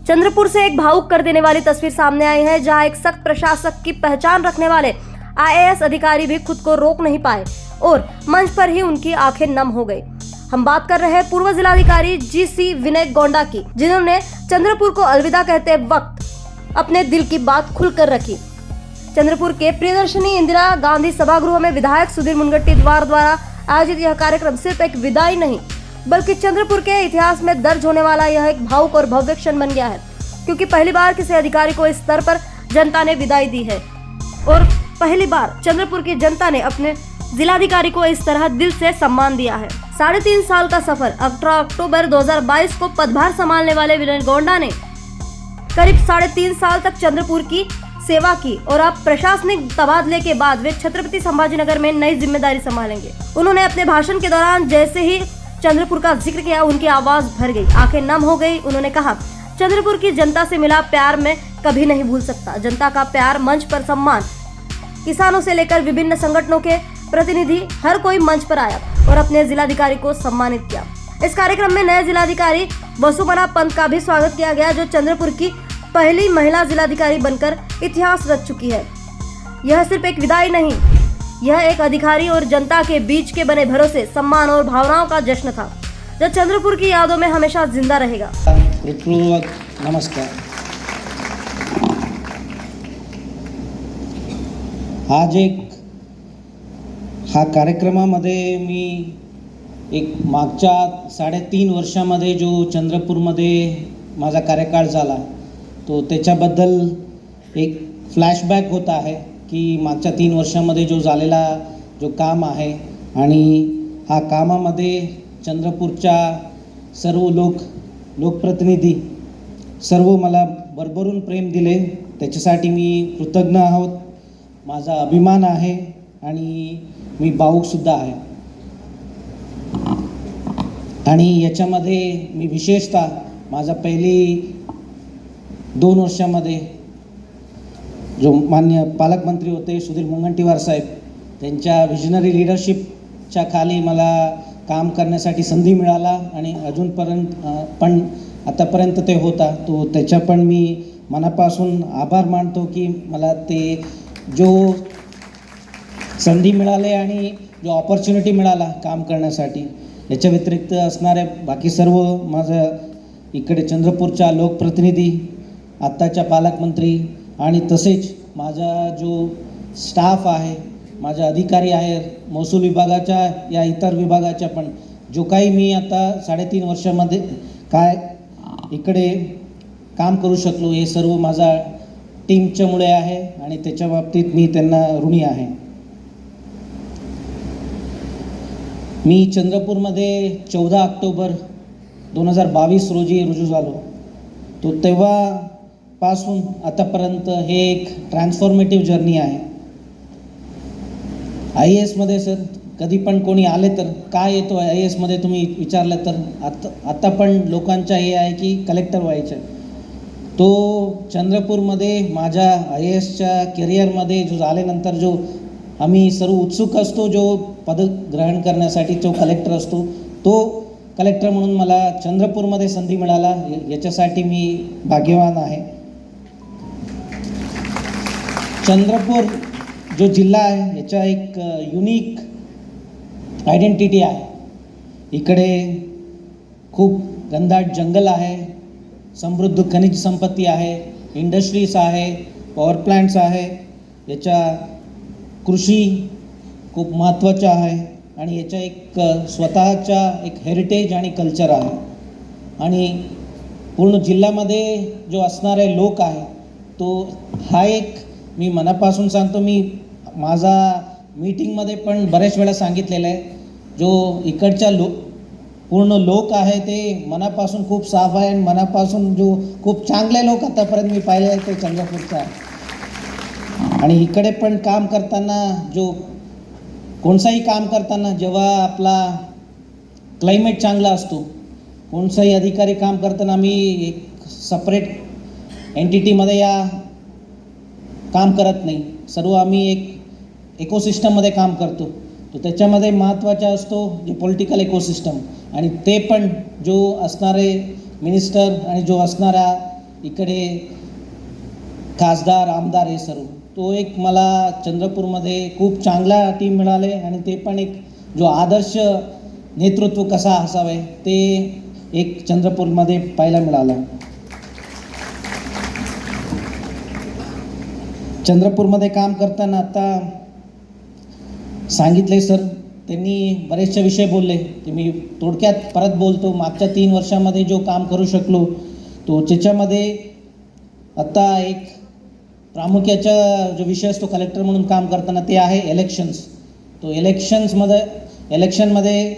चंद्रपुर से एक भावुक कर देने वाली तस्वीर सामने आई है, जहां एक सख्त प्रशासक की पहचान रखने वाले आईएएस अधिकारी भी खुद को रोक नहीं पाए और मंच पर ही उनकी आंखें नम हो गई। हम बात कर रहे हैं पूर्व जिलाधिकारी जीसी विनय गोंडा की, जिन्होंने चंद्रपुर को अलविदा कहते वक्त अपने दिल की बात खुलकर रखी। चंद्रपुर के प्रियदर्शनी इंदिरा गांधी सभागृह में विधायक सुधीर मुनगंटीवार द्वारा आयोजित यह कार्यक्रम सिर्फ एक विदाई नहीं, बल्कि चंद्रपुर के इतिहास में दर्ज होने वाला यह एक भावुक और भव्य क्षण बन गया है, क्योंकि पहली बार किसी अधिकारी को इस स्तर पर जनता ने विदाई दी है और पहली बार चंद्रपुर की जनता ने अपने जिलाधिकारी को इस तरह दिल से सम्मान दिया है। 3.5 साल का सफर 18 अक्टूबर 2022 को पदभार संभालने वाले विनय गोंडा ने करीब 3.5 साल तक चंद्रपुर की सेवा की और अब प्रशासनिक तबादले के बाद वे छत्रपति संभाजीनगर में नई जिम्मेदारी संभालेंगे। उन्होंने अपने भाषण के दौरान जैसे ही चंद्रपुर का जिक्र किया, उनकी आवाज भर गई, आंखें नम हो गई। उन्होंने कहा, चंद्रपुर की जनता से मिला प्यार मैं कभी नहीं भूल सकता। जनता का प्यार, मंच पर सम्मान, किसानों से लेकर विभिन्न संगठनों के प्रतिनिधि, हर कोई मंच पर आया और अपने जिलाधिकारी को सम्मानित किया। इस कार्यक्रम में नए जिलाधिकारी वसुमना पंत का भी स्वागत किया गया, जो चंद्रपुर की पहली महिला जिलाधिकारी बनकर इतिहास रच चुकी है। यह सिर्फ एक विदाई नहीं, यह एक अधिकारी और जनता के बीच के बने भरोसे, सम्मान और भावनाओं का जश्न था, जो चंद्रपुर की यादों में हमेशा जिंदा रहेगा। नमस्कार। आज हा कार्यक्रमामध्ये मी एक मागच्या 3.5 वर्षामध्ये जो चंद्रपूरमध्ये माझा कार्यकाळ झाला तो त्याच्याबद्दल एक फ्लॅशबॅक होत आहे की मागच्या 3 वर्षामध्ये जो झालेला जो काम आहे आणि हा कामामध्ये चंद्रपूरच्या सर्व लोकप्रतिनिधी सर्व मला भरभरून प्रेम दिले, त्याच्यासाठी मी कृतज्ञ आहोत। माझा अभिमान आहे आणि मी भावुकसुद्धा आहे। आणि याच्यामध्ये मी विशेषतः माझा पहिली 2 वर्षामध्ये जो माननीय पालकमंत्री होते सुधीर मुनगंटीवार साहेब, त्यांच्या विजनरी लीडरशिपच्या खाली मला काम करण्यासाठी संधी मिळाला आणि अजूनपर्यंत आतापर्यंत ते होता, तो त्याच्या पण मी मनापासून आभार मानतो की मला ते जो संधी मिळाले आणि जो ऑपॉर्च्युनिटी मिळाला काम करण्यासाठी। याच्या व्यतिरिक्त असणारे बाकी सर्व माझं इकडे चंद्रपूरच्या लोकप्रतिनिधी, आत्ताच्या पालकमंत्री आणि तसेच माझा जो स्टाफ आहे, माझे अधिकारी आहे, महसूल विभागाच्या या इतर विभागाच्या पण जो काही मी आता 3.5 वर्षामध्ये काय इकडे काम करू शकलो, हे सर्व माझा टीमच्यामुळे आहे आणि त्याच्या बाबतीत मी त्यांना ऋणी आहे। मी चंद्रपूरमध्ये 14 ऑक्टोबर 2022 रोजी रुजू झालो, तो तेव्हापासून आतापर्यंत हे एक ट्रान्सफॉर्मेटिव्ह जर्नी आहे। IASमध्ये सर कधी पण कोणी आले तर काय येतो IASमध्ये तुम्ही विचारलं तर आता पण लोकांच्या हे आहे की कलेक्टर व्हायचं। तो चंद्रपूरमध्ये माझ्या IASच्या करिअरमध्ये जो झाल्यानंतर जो आम्ही सर्व उत्सुक असतो, जो पद ग्रहण करण्यासाठी जो कलेक्टर असतो, तो कलेक्टर म्हणून मला चंद्रपूरमध्ये संधी मिळाला, याच्यासाठी मी भाग्यवान आहे। चंद्रपूर जो जिल्हा आहे याचा एक युनिक आयडेंटिटी आहे। इकडे खूप घनदाट जंगल आहे, समृद्ध खनिज संपत्ती आहे, इंडस्ट्रीज आहे, पॉवर प्लांट्स आहे, याच्या कृषी खूप महत्त्वाचं आहे आणि याचा एक स्वतःचा एक हेरिटेज आणि कल्चर आहे। आणि पूर्ण जिल्ह्यामध्ये जो असणारे लोक आहे तो हा एक मी मनापासून सांगतो, मी माझा मीटिंगमध्ये पण बरेच वेळा सांगितलेलं आहे, जो इकडच्या पूर्ण लोक आहे ते मनापासून खूप साफ आहे आणि मनापासून जो खूप चांगले लोक आतापर्यंत मी पाहिले आहे ते चंद्रपूरचं आहे। आणि इकडे पण काम करताना जो कोणताही काम करताना जेव्हा आपला क्लायमेट चांगला असतो, कोणताही अधिकारी काम करताना मी एक सेपरेट एंटिटीमध्ये या काम करत नाही, सर्व आम्ही एक इकोसिस्टममध्ये काम करतो। तो त्याच्यामध्ये महत्त्वाचा असतो जे पॉलिटिकल इकोसिस्टम, आणि ते पण जो असणारे मिनिस्टर आणि जो असणारा इकडे खासदार आमदार हे सर्व, तो एक मला चंद्रपूरमध्ये खूप चांगला टीम मिळाले आणि ते पण एक जो आदर्श नेतृत्व कसा असावे ते एक चंद्रपूरमध्ये पाहायला मिळालं. चंद्रपूरमध्ये काम करताना आता सांगितले सर, त्यांनी बरेचसे विषय बोलले ते मी थोडक्यात परत बोलतो. मागच्या 3 वर्षामध्ये जो काम करू शकलो तो त्याच्यामध्ये आत्ता एक प्रामुख्याचा जो विषय असतो कलेक्टर म्हणून काम करताना ते आहे इलेक्शन्स. तो इलेक्शनमध्ये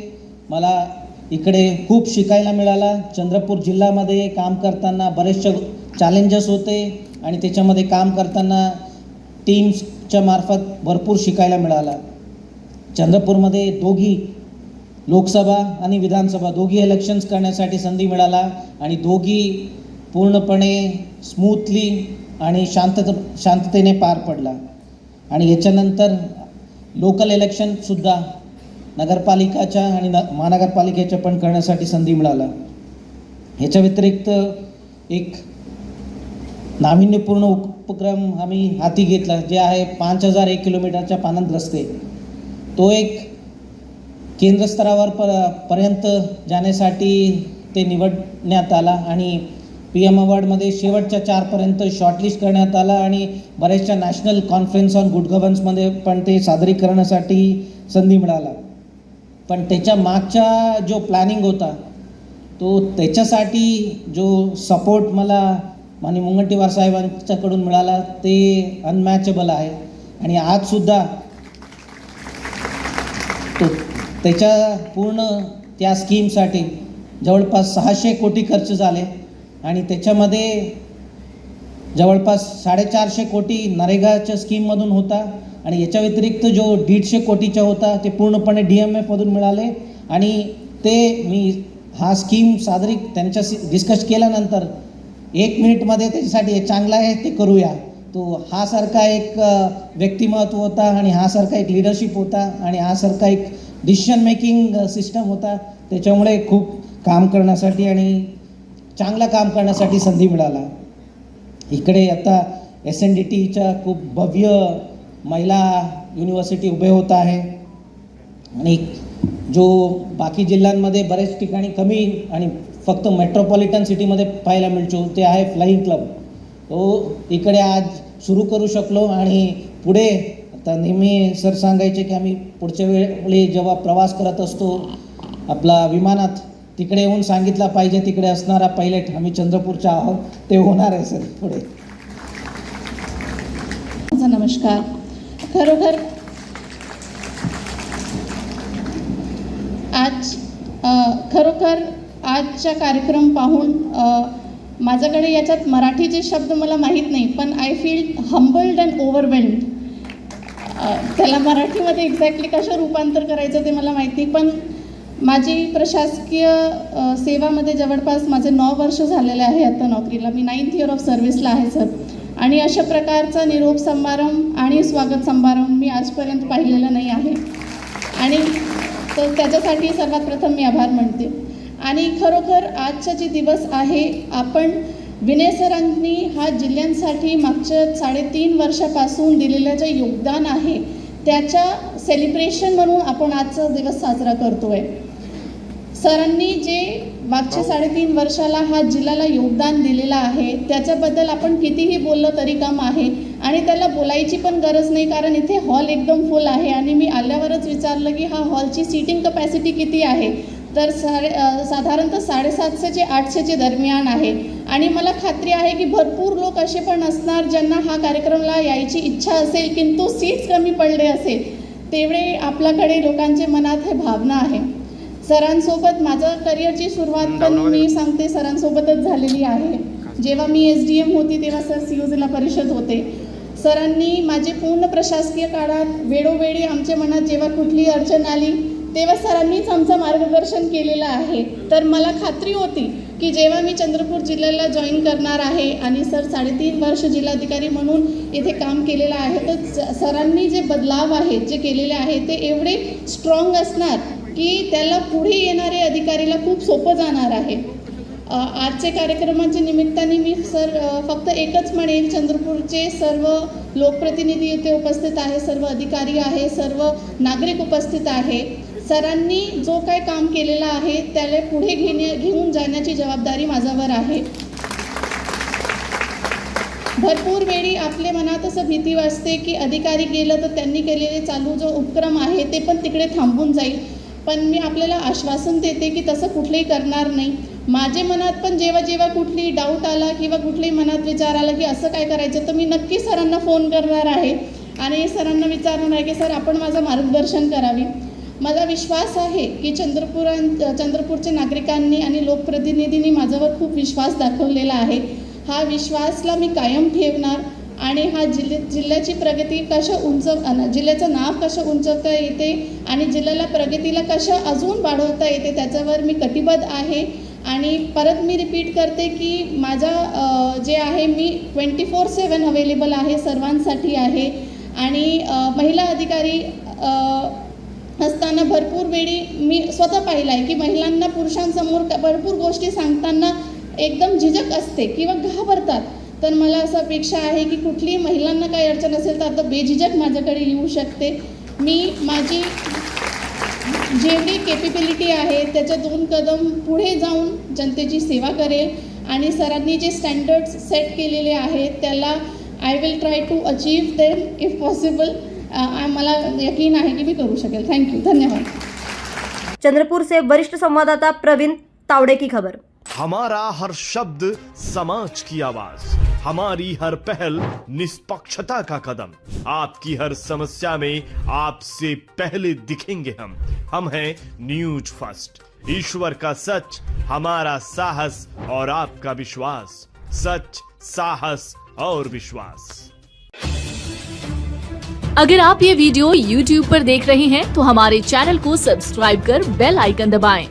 मला इकडे खूप शिकायला मिळाला. चंद्रपूर जिल्ह्यामध्ये काम करताना बरेचसे चॅलेंजेस होते आणि त्याच्यामध्ये काम करताना टीम्सच्या मार्फत भरपूर शिकायला मिळाला. चंद्रपूरमध्ये दोघी लोकसभा आणि विधानसभा दोघी इलेक्शन्स करण्यासाठी संधी मिळाला आणि दोघी पूर्णपणे स्मूथली आणि शांततेने पार पडला. आणि याच्यानंतर लोकल इलेक्शनसुद्धा नगरपालिकाच्या आणि महानगरपालिकेच्या पण करण्यासाठी संधी मिळाला. ह्याच्या व्यतिरिक्त एक नाविन्यपूर्ण उपक्रम आम्ही हाती घेतला जे आहे 5001 किलोमीटरच्या पानंद रस्ते. तो एक केंद्र स्तरावर पर्यंत जाण्यासाठी ते निवडण्यात आला आणि PM अवॉर्डमध्ये शेवटच्या 4पर्यंत शॉर्टलिस्ट करण्यात आला आणि बऱ्याचशा नॅशनल कॉन्फरन्स ऑन गुड गव्हर्नन्समध्ये पण ते सादरीकरणासाठी संधी मिळाला. पण त्याच्या मागचा जो प्लॅनिंग होता तो त्याच्यासाठी जो सपोर्ट मला माननीय मुनगंटीवार साहेबांच्याकडून मिळाला ते अनमॅचेबल आहे. आणि आजसुद्धा तो त्याच्या पूर्ण त्या स्कीमसाठी जवळपास 600 कोटी खर्च झाले आणि त्याच्यामध्ये जवळपास 450 कोटी नरेगाच्या स्कीममधून होता आणि याच्या व्यतिरिक्त जो 150 कोटीचा होता ते पूर्णपणे DMFमधून मिळाले. आणि ते मी हा स्कीम त्यांच्याशी डिस्कस केल्यानंतर 1 मिनिटमध्ये त्याच्यासाठी हे चांगलं आहे ते करूया. तो हा सारखा एक व्यक्तिमत्व होता आणि हा सारखा एक लिडरशिप होता आणि हा सारखा एक डिसिशन मेकिंग सिस्टम होता. त्याच्यामुळे खूप काम करण्यासाठी आणि चांगलं काम करण्यासाठी संधी मिळाला. इकडे आता SNDTच्या खूप भव्य महिला युनिव्हर्सिटी उभे होत आहे आणि जो बाकी जिल्ह्यांमध्ये बरेच ठिकाणी कमी आणि फक्त मेट्रोपॉलिटन सिटीमध्ये पाहायला मिळतो ते आहे फ्लाइंग क्लब. तो इकडे आज सुरू करू शकलो आणि पुढे आता नेहमी सर सांगायचे की आम्ही पुढच्या वेळी जेव्हा प्रवास करत असतो आपला विमानात तिकडे येऊन सांगितला पाहिजे तिकडे असणारा पायलट आम्ही चंद्रपूरचा आहोत ते होणार आहे सर पुढे. नमस्कार. खरोखर आजचा कार्यक्रम पाहून माझ्याकडे याच्यात मराठीचे शब्द मला माहीत नाही पण आय फील हंबल्ड अँड ओव्हरवेल्म्ड. त्याला मराठीमध्ये एक्झॅक्टली कसं रूपांतर करायचं ते मला माहीत नाही. पण माझी प्रशासकीय सेवामध्ये जवळपास माझे 9 वर्ष झालेले आहे आता नोकरीला. मी 9th इयर ऑफ सर्व्हिसला आहे सर. आणि अशा प्रकारचा निरोप समारंभ आणि स्वागत समारंभ मी आजपर्यंत पाहिलेला नाही आहे आणि तर त्याच्यासाठी सर्वात प्रथम मी आभार मानते. आणि खरोखर आजचा जे दिवस आहे आपण विनय सरांनी हा जिल्ह्यांसाठी मागच्या 3.5 वर्षापासून दिलेलं जे योगदान आहे त्याच्या सेलिब्रेशन म्हणून आपण आजचा दिवस साजरा करतो आहे. सरांनी जे मागच्या 3.5 वर्षाला हा जिल्ह्याला योगदान दिलेलं आहे त्याच्याबद्दल आपण कितीही बोललं तरी कम आहे आणि त्याला बोलायची पण गरज नाही कारण इथे हॉल एकदम फुल आहे. आणि मी आल्यावरच विचारलं की हा हॉलची सीटिंग कपॅसिटी किती आहे तर साधारणतः 750 ते 800 दरम्यान आहे. आणि मला खात्री आहे की भरपूर लोक असे पण असणार ज्यांना हा कार्यक्रमला यायची इच्छा असेल किंतु सीट्स कमी पडले असेल. तेवढे आपल्याकडे लोकांच्या मनात हे भावना आहे. सरांसोबत माझं करिअरची सुरुवात पण मी सांगते सरांसोबतच झालेली आहे. जेव्हा मी SDM होती तेव्हा सर CO जिल्हा परिषद होते. सरांनी माझे पूर्ण प्रशासकीय काळात वेळोवेळी आमच्या मनात जेव्हा कुठली अडचण आली तेव्हा सरांनीच आमचं मार्गदर्शन केलेलं आहे. तर मला खात्री होती की जेव्हा मी चंद्रपूर जिल्ह्याला जॉईन करणार आहे आणि सर 3.5 वर्ष जिल्हाधिकारी म्हणून इथे काम केलेलं आहे तर सरांनी जे बदलाव आहेत जे केलेले आहे ते एवढे स्ट्रॉंग असणार की त्याला पुढे येणारे अधिकारीला खूप सोपं जाणार आहे. आजच्या कार्यक्रमाच्या निमित्ताने मी फक्त एकच म्हणेन, चंद्रपूरचे सर्व लोकप्रतिनिधी इथे उपस्थित आहे, सर्व अधिकारी आहे, सर्व नागरिक उपस्थित आहे. सरांनी जो काय काम केलेलं आहे त्याला पुढे घेऊन जाण्याची जबाबदारी माझ्यावर आहे. भरपूर वेळी आपल्या मनात असं भीती वाटते की अधिकारी गेलं तर त्यांनी केलेले चालू जो उपक्रम आहे ते पण तिकडे थांबून जाईल. पण मी आपल्याला आश्वासन देते की तसं कुठलंही करणार नाही. माझ्या मनात पण जेव्हा कुठली डाऊट आला किंवा कुठल्याही मनात विचार आला की असं काय करायचं, तर मी नक्की सरांना फोन करणार आहे आणि सरांना विचारणार आहे की सर आपण माझं मार्गदर्शन करावी. माझा विश्वास आहे की चंद्रपूरच्या नागरिकांनी आणि लोकप्रतिनिधींनी माझ्यावर खूप विश्वास दाखवलेला आहे. हा विश्वासला मी कायम ठेवणार आणि हा जिल्ह्याची प्रगती जिल्ह्याचं नाव कसं उंचवता येते आणि जिल्ह्याला प्रगतीला कसं अजून वाढवता येते त्याच्यावर मी कटिबद्ध आहे. आणि परत मी रिपीट करते की माझा जे आहे मी 24/7 अवेलेबल आहे, सर्वांसाठी आहे. आणि महिला अधिकारी असताना भरपूर वेळी मी स्वतः पाहिलं आहे की महिलांना पुरुषांसमोर भरपूर गोष्टी सांगताना एकदम झिजक असते किंवा घाबरतात. तर मला असं अपेक्षा आहे की कुठलीही महिलांना काही अडचण असेल तर आता बेझिझक माझ्याकडे येऊ शकते. मी माझी जेवढी केपेबिलिटी आहे त्याच्या 2 कदम पुढे जाऊन जनतेची सेवा करेल आणि सरांनी जे स्टँडर्ड्स सेट केलेले आहेत त्याला I will try to achieve them if possible. मला यकीन आहे की मी करू शकेल. थँक्यू, धन्यवाद. चंद्रपुर से वरिष्ठ संवाददाता प्रवीण तावड़े की खबर. हमारा हर शब्द समाज की आवाज, हमारी हर पहल निष्पक्षता का कदम, आपकी हर समस्या में आपसे पहले दिखेंगे हम हैं न्यूज फर्स्ट. ईश्वर का सच, हमारा साहस और आपका विश्वास. सच, साहस और विश्वास. अगर आप ये वीडियो YouTube पर देख रहे हैं तो हमारे चैनल को सब्सक्राइब कर बेल आइकन दबाएं.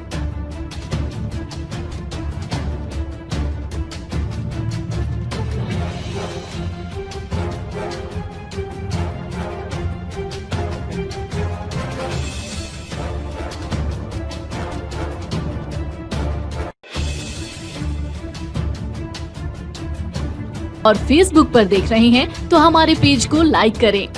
और Facebook पर देख रहे हैं तो हमारे पेज को लाइक करें.